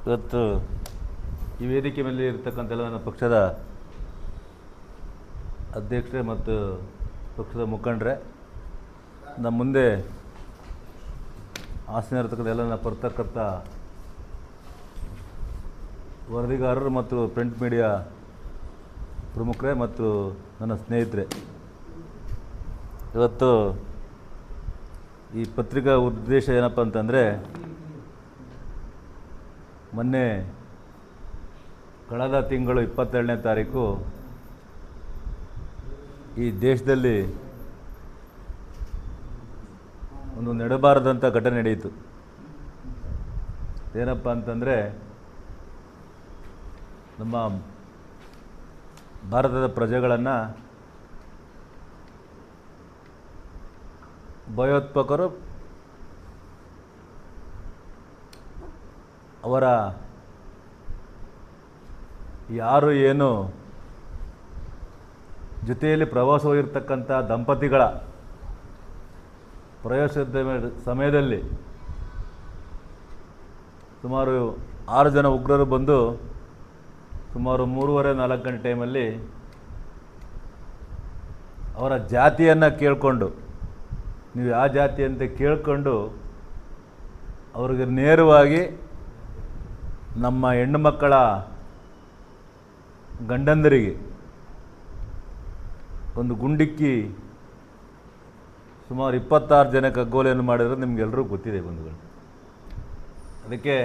ಇವತ್ತು ಈ ವೇದಿಕೆ ಮೇಲೆ ಇರತಕ್ಕಂಥ ನನ್ನ ಪಕ್ಷದ ಅಧ್ಯಕ್ಷರೇ ಮತ್ತು ಪಕ್ಷದ ಮುಖಂಡರೇ, ನಮ್ಮ ಮುಂದೆ ಆಸನ ಇರತಕ್ಕಂಥ ಎಲ್ಲ ನನ್ನ ಪತ್ರಕರ್ತ ವರದಿಗಾರರು ಮತ್ತು ಪ್ರಿಂಟ್ ಮೀಡಿಯಾ ಪ್ರಮುಖರೇ ಮತ್ತು ನನ್ನ ಸ್ನೇಹಿತರೆ, ಇವತ್ತು ಈ ಪತ್ರಿಕಾ ಉದ್ದೇಶ ಏನಪ್ಪ ಅಂತಂದರೆ, ಮೊನ್ನೆ ಕಳೆದ ತಿಂಗಳು 22ನೇ ತಾರೀಕು ಈ ದೇಶದಲ್ಲಿ ಒಂದು ನಡೆಬಾರದಂಥ ಘಟನೆ ನಡೆಯಿತು. ಏನಪ್ಪ ಅಂತಂದರೆ, ನಮ್ಮ ಭಾರತದ ಪ್ರಜೆಗಳನ್ನು ಭಯೋತ್ಪಾದಕರು ಅವರ ಯಾರು ಏನು ಜೊತೆಯಲ್ಲಿ ಪ್ರವಾಸ ಹೋಗಿರ್ತಕ್ಕಂಥ ದಂಪತಿಗಳ ಪ್ರವಾಸದ ಸಮಯದಲ್ಲಿ ಸುಮಾರು 6 ಜನ ಉಗ್ರರು ಬಂದು ಸುಮಾರು 3:30-4 ಗಂಟೆ ಟೈಮಲ್ಲಿ ಅವರ ಜಾತಿಯನ್ನು ಕೇಳಿಕೊಂಡು, ನೀವು ಯಾವ ಜಾತಿ ಅಂತ ಕೇಳಿಕೊಂಡು ಅವ್ರಿಗೆ ನೇರವಾಗಿ ನಮ್ಮ ಹೆಣ್ಣು ಮಕ್ಕಳ ಗಂಡಂದರಿಗೆ ಒಂದು ಗುಂಡಿಕ್ಕಿ ಸುಮಾರು 26 ಜನಕ್ಕೆ ಕಗ್ಗೋಲೆಯನ್ನು ಮಾಡಿದ್ರೆ ನಿಮಗೆಲ್ಲರೂ ಗೊತ್ತಿದೆ ಬಂಧುಗಳು. ಅದಕ್ಕೆ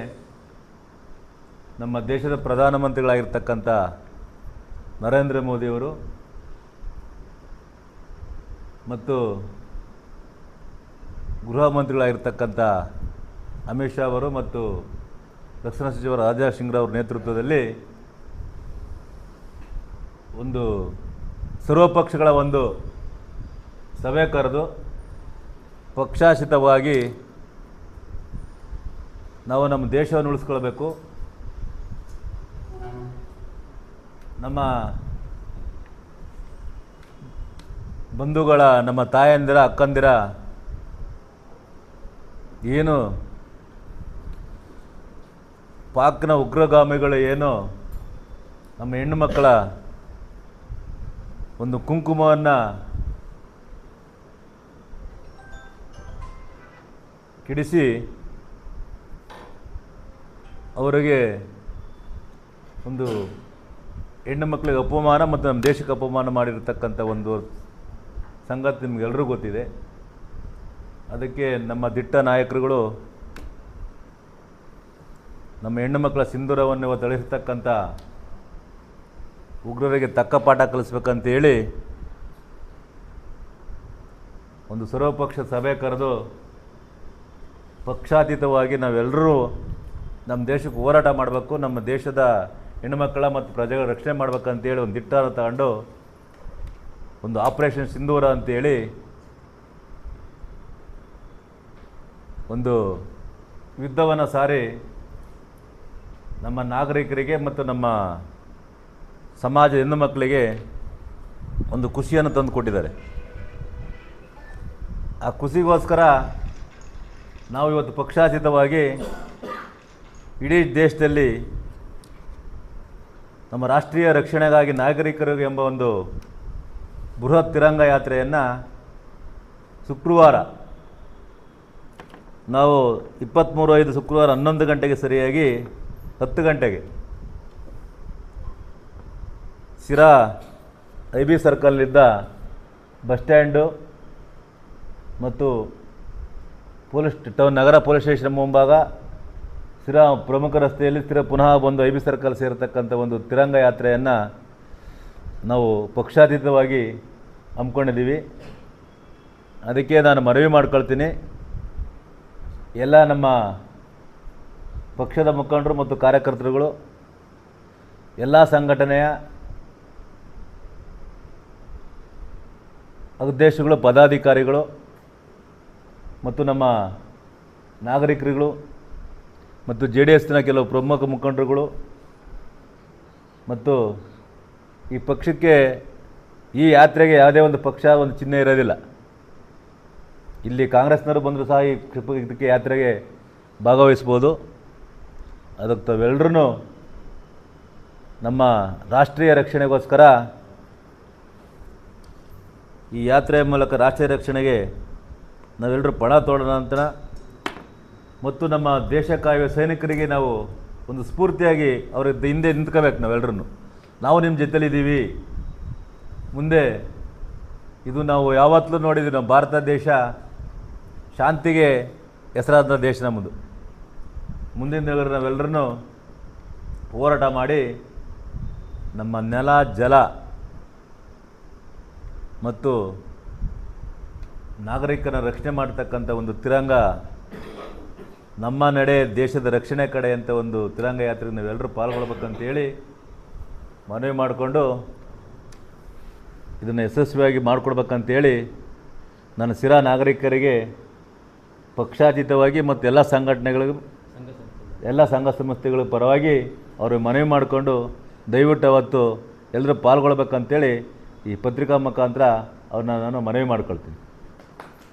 ನಮ್ಮ ದೇಶದ ಪ್ರಧಾನಮಂತ್ರಿಗಳಾಗಿರ್ತಕ್ಕಂಥ ನರೇಂದ್ರ ಮೋದಿಯವರು ಮತ್ತು ಗೃಹ ಮಂತ್ರಿಗಳಾಗಿರ್ತಕ್ಕಂಥ ಅಮಿತ್ ಶಾ ಅವರು ಮತ್ತು ರಕ್ಷಣಾ ಸಚಿವ ರಾಜನಾಥ್ ಸಿಂಗ್ ಅವರ ನೇತೃತ್ವದಲ್ಲಿ ಒಂದು ಸರ್ವಪಕ್ಷಗಳ ಒಂದು ಸಭೆ ಕರೆದು ಪಕ್ಷಾಶಿತವಾಗಿ ನಾವು ನಮ್ಮ ದೇಶವನ್ನು ಉಳಿಸ್ಕೊಳ್ಬೇಕು, ನಮ್ಮ ಬಂಧುಗಳ, ನಮ್ಮ ತಾಯಂದಿರ, ಅಕ್ಕಂದಿರ ಏನು ಪಾಕ್ನ ಉಗ್ರಗಾಮಿಗಳು ಏನು ನಮ್ಮ ಹೆಣ್ಣು ಮಕ್ಕಳ ಒಂದು ಕುಂಕುಮವನ್ನು ಕಿಡಿಸಿ ಅವರಿಗೆ ಒಂದು ಹೆಣ್ಣು ಮಕ್ಕಳಿಗೆ ಅಪಮಾನ ಮತ್ತು ನಮ್ಮ ದೇಶಕ್ಕೆ ಅಪಮಾನ ಮಾಡಿರತಕ್ಕಂಥ ಒಂದು ಸಂಗತಿ ನಿಮಗೆಲ್ಲರೂ ಗೊತ್ತಿದೆ. ಅದಕ್ಕೆ ನಮ್ಮ ದಿಟ್ಟ ನಾಯಕರುಗಳು ನಮ್ಮ ಹೆಣ್ಣು ಮಕ್ಕಳ ಸಿಂಧೂರವನ್ನು ಇವತ್ತು ಅಳಿಸ್ತಕ್ಕಂಥ ಉಗ್ರರಿಗೆ ತಕ್ಕ ಪಾಠ ಕಲಿಸ್ಬೇಕಂತೇಳಿ ಒಂದು ಸರ್ವಪಕ್ಷ ಸಭೆ ಕರೆದು ಪಕ್ಷಾತೀತವಾಗಿ ನಾವೆಲ್ಲರೂ ನಮ್ಮ ದೇಶಕ್ಕೆ ಹೋರಾಟ ಮಾಡಬೇಕು, ನಮ್ಮ ದೇಶದ ಹೆಣ್ಣುಮಕ್ಕಳ ಮತ್ತು ಪ್ರಜೆಗಳ ರಕ್ಷಣೆ ಮಾಡ್ಬೇಕಂತೇಳಿ ಒಂದು ದಿಟ್ಟಾರ ತಗೊಂಡು ಒಂದು ಆಪರೇಷನ್ ಸಿಂಧೂರ ಅಂತೇಳಿ ಒಂದು ಯುದ್ಧವನ್ನು ಸಾರಿ ನಮ್ಮ ನಾಗರಿಕರಿಗೆ ಮತ್ತು ನಮ್ಮ ಸಮಾಜ ಹೆಣ್ಣು ಮಕ್ಕಳಿಗೆ ಒಂದು ಖುಷಿಯನ್ನು ತಂದು ಕೊಟ್ಟಿದ್ದಾರೆ. ಆ ಖುಷಿಗೋಸ್ಕರ ನಾವು ಇವತ್ತು ಪಕ್ಷಾತೀತವಾಗಿ ಇಡೀ ದೇಶದಲ್ಲಿ ನಮ್ಮ ರಾಷ್ಟ್ರೀಯ ರಕ್ಷಣೆಗಾಗಿ ನಾಗರಿಕರಿಗೆ ಎಂಬ ಒಂದು ಬೃಹತ್ ತಿರಂಗ ಯಾತ್ರೆಯನ್ನು ಶುಕ್ರವಾರ ನಾವು 23/5 ಶುಕ್ರವಾರ 11 ಗಂಟೆಗೆ ಸರಿಯಾಗಿ 10 ಗಂಟೆಗೆ ಸಿರಾ IB ಸರ್ಕಲ್ನಿಂದ ಬಸ್ ಸ್ಟ್ಯಾಂಡು ಮತ್ತು ನಗರ ಪೊಲೀಸ್ ಸ್ಟೇಷನ್ ಮುಂಭಾಗ ಸಿರಾ ಪ್ರಮುಖ ರಸ್ತೆಯಲ್ಲಿ ಪುನಃ ಬಂದು IB ಸರ್ಕಲ್ ಸೇರತಕ್ಕಂಥ ಒಂದು ತಿರಂಗ ಯಾತ್ರೆಯನ್ನು ನಾವು ಪಕ್ಷಾತೀತವಾಗಿ ಹಮ್ಮಿಕೊಂಡಿದ್ದೀವಿ. ಅದಕ್ಕೆ ನಾನು ಮನವಿ ಮಾಡ್ಕೊಳ್ತೀನಿ, ಎಲ್ಲ ನಮ್ಮ ಪಕ್ಷದ ಮುಖಂಡರು ಮತ್ತು ಕಾರ್ಯಕರ್ತರುಗಳು, ಎಲ್ಲ ಸಂಘಟನೆಯ ಉದ್ದೇಶಗಳು, ಪದಾಧಿಕಾರಿಗಳು ಮತ್ತು ನಮ್ಮ ನಾಗರಿಕರುಗಳು ಮತ್ತು JDSನ ಕೆಲವು ಪ್ರಮುಖ ಮುಖಂಡರುಗಳು ಮತ್ತು ಈ ಪಕ್ಷಕ್ಕೆ, ಈ ಯಾತ್ರೆಗೆ ಯಾವುದೇ ಒಂದು ಪಕ್ಷ ಒಂದು ಚಿಹ್ನೆ ಇರೋದಿಲ್ಲ. ಇಲ್ಲಿ ಕಾಂಗ್ರೆಸ್ನವರು ಬಂದರೂ ಸಹ ಈ ಇದಕ್ಕೆ ಯಾತ್ರೆಗೆ ಭಾಗವಹಿಸ್ಬೋದು. ಅದಕ್ಕೆ ತಾವೆಲ್ಲರೂ ನಮ್ಮ ರಾಷ್ಟ್ರೀಯ ರಕ್ಷಣೆಗೋಸ್ಕರ ಈ ಯಾತ್ರೆಯ ಮೂಲಕ ರಾಷ್ಟ್ರೀಯ ರಕ್ಷಣೆಗೆ ನಾವೆಲ್ಲರೂ ಪಣ ತೊಡೋಣ ಅಂತ ಮತ್ತು ನಮ್ಮ ದೇಶ ಕಾಯುವ ಸೈನಿಕರಿಗೆ ನಾವು ಒಂದು ಸ್ಫೂರ್ತಿಯಾಗಿ ಅವರ ಹಿಂದೆ ನಿಂತ್ಕೋಬೇಕು. ನಾವೆಲ್ಲರೂ ನಾವು ನಿಮ್ಮ ಜೊತೆಲಿದ್ದೀವಿ. ಮುಂದೆ ಇದು ನಾವು ಯಾವತ್ತೂ ನೋಡಿದ್ದೀವಿ, ನಮ್ಮ ಭಾರತ ದೇಶ ಶಾಂತಿಗೆ ಹೆಸರಾದ ದೇಶ ನಮ್ಮದು. ಮುಂದಿನ ದಿನಗಳಲ್ಲಿ ನಾವೆಲ್ಲರೂ ಹೋರಾಟ ಮಾಡಿ ನಮ್ಮ ನೆಲ ಜಲ ಮತ್ತು ನಾಗರಿಕನ ರಕ್ಷಣೆ ಮಾಡ್ತಕ್ಕಂಥ ಒಂದು ತಿರಂಗ ನಮ್ಮ ನಡೆ ದೇಶದ ರಕ್ಷಣೆ ಕಡೆ ಅಂತ ಒಂದು ತಿರಂಗ ಯಾತ್ರೆಗೆ ನಾವೆಲ್ಲರೂ ಪಾಲ್ಗೊಳ್ಬೇಕಂತೇಳಿ ಮನವಿ ಮಾಡಿಕೊಂಡು ಇದನ್ನು ಯಶಸ್ವಿಯಾಗಿ ಮಾಡಿಕೊಡ್ಬೇಕಂತೇಳಿ ನಾನು ಸಿರಾ ನಾಗರಿಕರಿಗೆ ಪಕ್ಷಾತೀತವಾಗಿ ಮತ್ತು ಎಲ್ಲ ಸಂಘಟನೆಗಳಿಗೂ ಎಲ್ಲ ಸಂಘ ಸಂಸ್ಥೆಗಳ ಪರವಾಗಿ ಅವ್ರಿಗೆ ಮನವಿ ಮಾಡಿಕೊಂಡು ದಯವಿಟ್ಟು ಅವತ್ತು ಎಲ್ಲರೂ ಪಾಲ್ಗೊಳ್ಬೇಕಂತೇಳಿ ಈ ಪತ್ರಿಕಾ ಮುಖಾಂತರ ಅವ್ರನ್ನ ನಾನು ಮನವಿ ಮಾಡ್ಕೊಳ್ತೀನಿ.